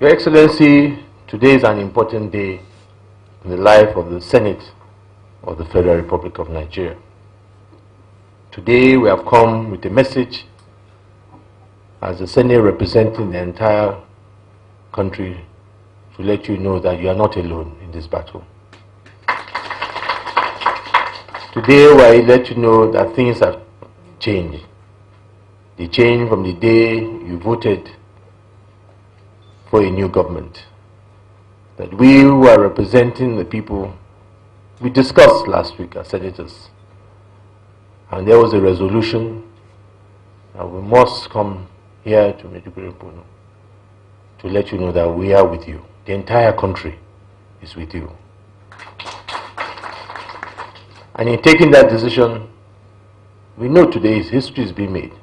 Your Excellency, today is an important day in the life of the Senate of the Federal Republic of Nigeria. Today we have come with a message as the Senate representing the entire country to let you know that you are not alone in this battle. Today we let you know that things have changed. They changed from the day you voted for a new government. That we who are representing the people, we discussed last week as senators, and there was a resolution that we must come here to Maiduguri to let you know that we are with you. The entire country is with you. And in taking that decision, we know today history is being made,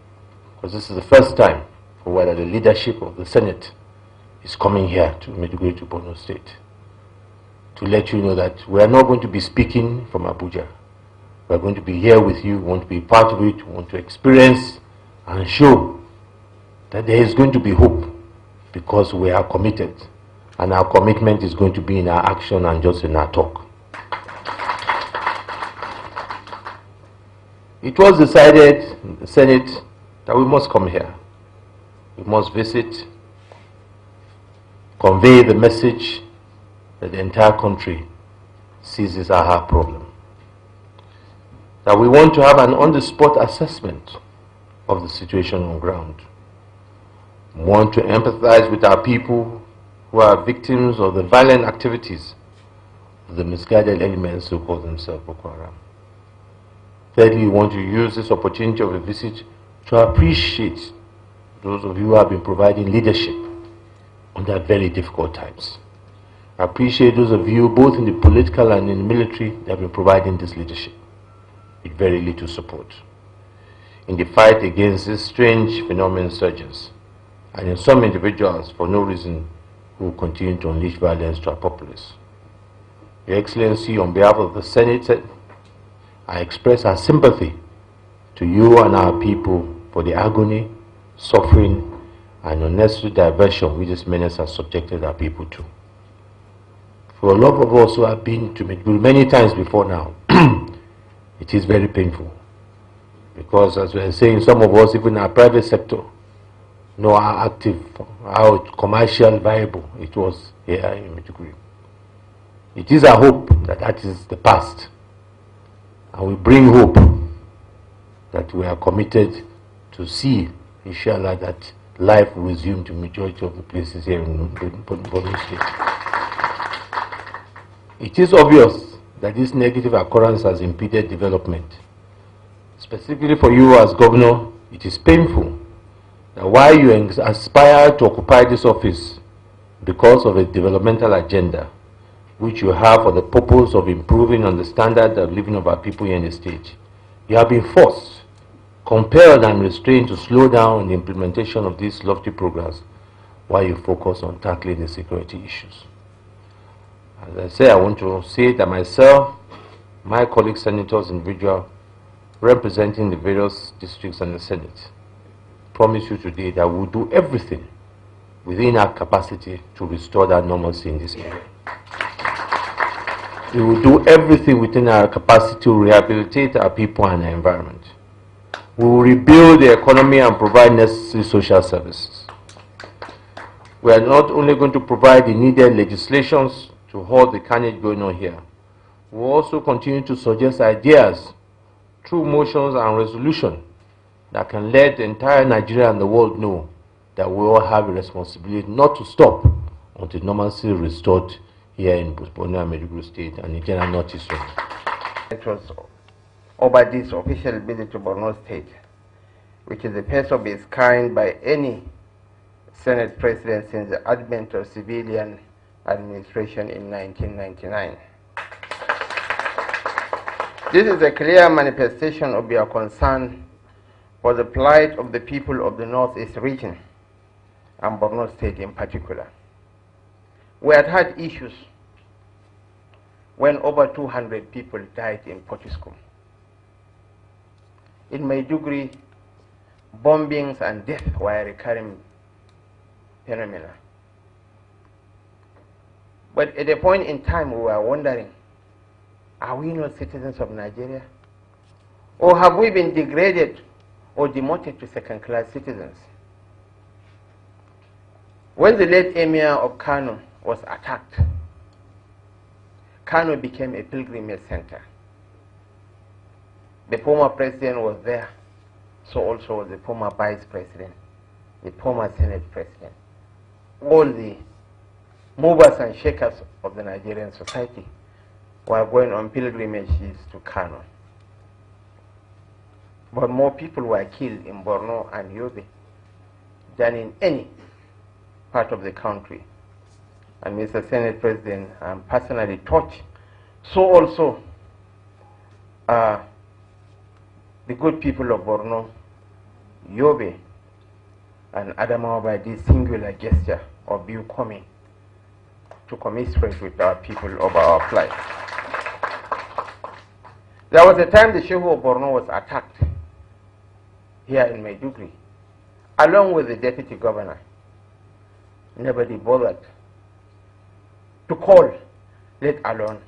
because this is the first time for whether the leadership of the Senate is coming here to Maiduguri to Borno State to let you know that we are not going to be speaking from Abuja. We are going to be here with you, we want to be part of it, we want to experience and show that there is going to be hope, because we are committed, and our commitment is going to be in our action and just in our talk. It was decided in the Senate that we must come here. We must visit, convey the message that the entire country sees as our problem. That we want to have an on-the-spot assessment of the situation on ground. We want to empathize with our people who are victims of the violent activities of the misguided elements who call themselves Boko Haram. Thirdly, we want to use this opportunity of a visit to appreciate those of you who have been providing leadership under very difficult times. I appreciate those of you, both in the political and in the military, that have been providing this leadership with very little support in the fight against this strange phenomenon insurgents, and in some individuals for no reason who continue to unleash violence to our populace. Your Excellency, on behalf of the Senate, I express our sympathy to you and our people for the agony, suffering, and unnecessary diversion which this menace has subjected our people to. For a lot of us who have been to Maiduguri many times before now, it is very painful, because as we are saying, some of us, even in our private sector, know how active, how commercial viable it was here in Maiduguri. It is our hope that that is the past, and we bring hope that we are committed to see, inshallah, that life will resume to majority of the places here in Borno State. It is obvious that this negative occurrence has impeded development. Specifically for you as governor, it is painful that while you aspire to occupy this office because of a developmental agenda, which you have for the purpose of improving on the standard of living of our people here in the state, you have been forced, compelled and restrained to slow down the implementation of these lofty programs while you focus on tackling the security issues. As I say, I want to say that myself, my colleague senators, individual representing the various districts and the Senate, promise you today that we will do everything within our capacity to restore that normalcy in this area. We will do everything within our capacity to rehabilitate our people and our environment. We will rebuild the economy and provide necessary social services. We are not only going to provide the needed legislations to halt the carnage going on here, we will also continue to suggest ideas through motions and resolution that can let the entire Nigeria and the world know that we all have a responsibility not to stop until normalcy is restored here in Borno and Maiduguri State and in general Northeast. It was over this official visit to Borno State, which is the first of its kind by any Senate president since the advent of civilian administration in 1999. This is a clear manifestation of your concern for the plight of the people of the Northeast region, and Borno State in particular. We had issues when over 200 people died in Potiskum. In Maiduguri, bombings and death were a recurring phenomena. But at a point in time, we were wondering, are we not citizens of Nigeria? Or have we been degraded or demoted to second-class citizens? When the late Emir of Kano was attacked, Kano became a pilgrimage center. The former president was there, so also was the former vice president, the former Senate president. All the movers and shakers of the Nigerian society were going on pilgrimages to Kano. But more people were killed in Borno and Yobe than in any part of the country. And Mr. Senate President, I'm personally touched. So also, the good people of Borno, Yobe, and Adamawa by this singular gesture of you coming to commiserate with our people over our plight. There was a time the Shehu of Borno was attacked here in Maiduguri, along with the deputy governor. Nobody bothered to call, let alone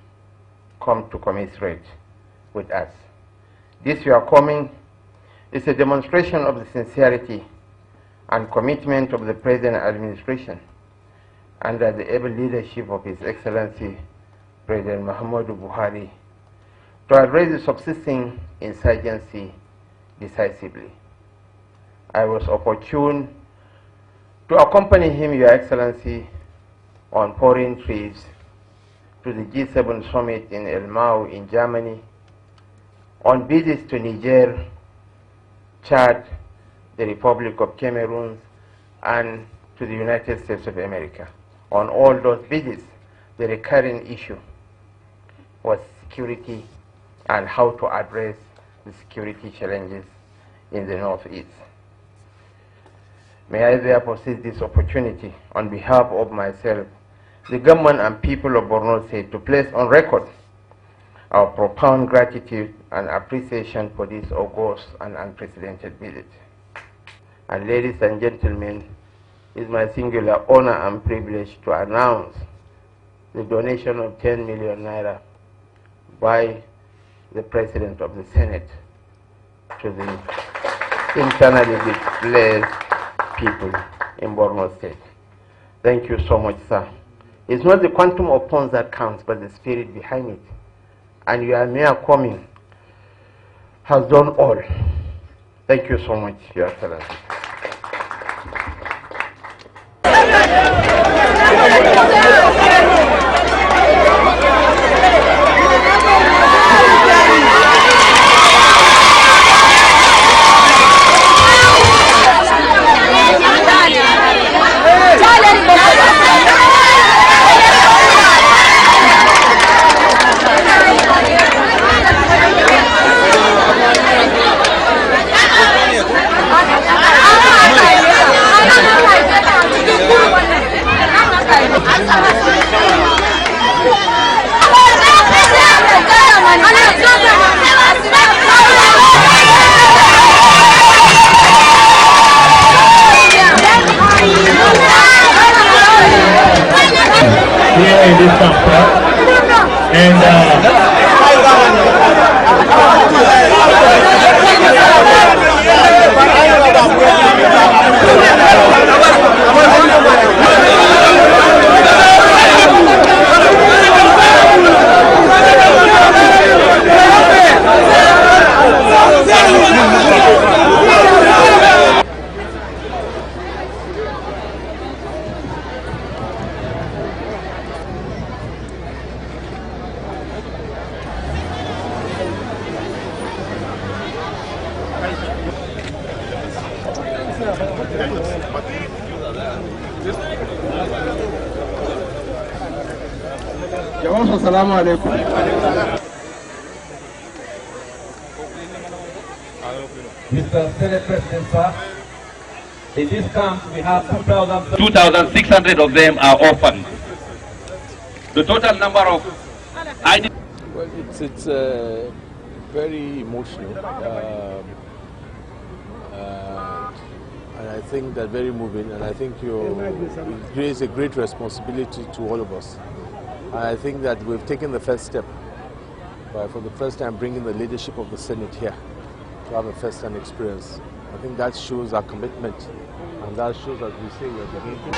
come to commiserate with us. This your coming is a demonstration of the sincerity and commitment of the present administration under the able leadership of His Excellency President Muhammadu Buhari to address the subsisting insurgency decisively. I was opportune to accompany him, Your Excellency, on foreign trips to the G7 summit in Elmau in Germany, on visits to Niger, Chad, the Republic of Cameroon, and to the United States of America. On all those visits, the recurring issue was security and how to address the security challenges in the Northeast. May I therefore seize this opportunity on behalf of myself, the government and people of Borno State to place on record our profound gratitude and appreciation for this august and unprecedented visit. And ladies and gentlemen, it's my singular honor and privilege to announce the donation of 10 million naira by the President of the Senate to the internally displaced people in Borno State. Thank you so much, sir. It's not the quantum of funds that counts, but the spirit behind it. And your mere coming has done all. Thank you so much, Your Excellency. Here in this campus, and Assalamu alaikum. Mr. Senate President, sir, in this camp we have 2,600 of them are orphans. The total number of Well, it's very emotional. I think that's very moving, and I think it creates a great responsibility to all of us. I think that we've taken the first step by, for the first time, bringing the leadership of the Senate here to have a first-hand experience. I think that shows our commitment, and that shows, as we say, we're beginning to